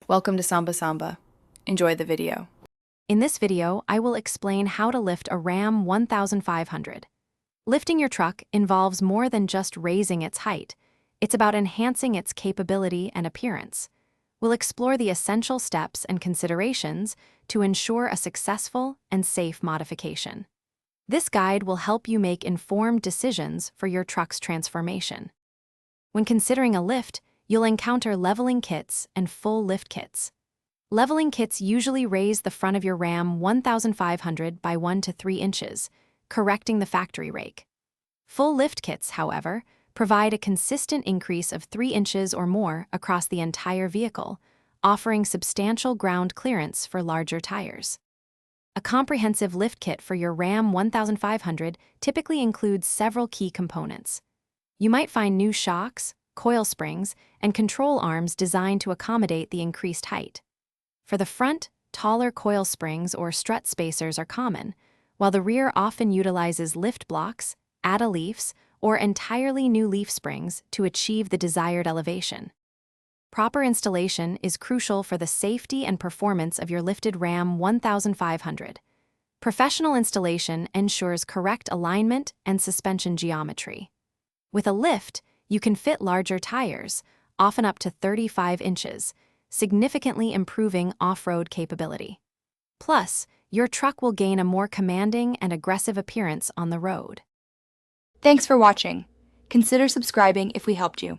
Welcome to Samba Samba. Enjoy the video. In this video, I will explain how to lift a Ram 1500. Lifting your truck involves more than just raising its height. It's about enhancing its capability and appearance. We'll explore the essential steps and considerations to ensure a successful and safe modification. This guide will help you make informed decisions for your truck's transformation. When considering a lift, you'll encounter leveling kits and full lift kits. Leveling kits usually raise the front of your Ram 1500 by 1 to 3 inches, correcting the factory rake. Full lift kits, however, provide a consistent increase of 3 inches or more across the entire vehicle, offering substantial ground clearance for larger tires. A comprehensive lift kit for your Ram 1500 typically includes several key components. You might find new shocks, coil springs, and control arms designed to accommodate the increased height. For the front, taller coil springs or strut spacers are common, while the rear often utilizes lift blocks, add-a leafs, or entirely new leaf springs to achieve the desired elevation. Proper installation is crucial for the safety and performance of your lifted Ram 1500. Professional installation ensures correct alignment and suspension geometry. With a lift, you can fit larger tires, often up to 35 inches, significantly improving off-road capability. Plus, your truck will gain a more commanding and aggressive appearance on the road. Thanks for watching. Consider subscribing if we helped you.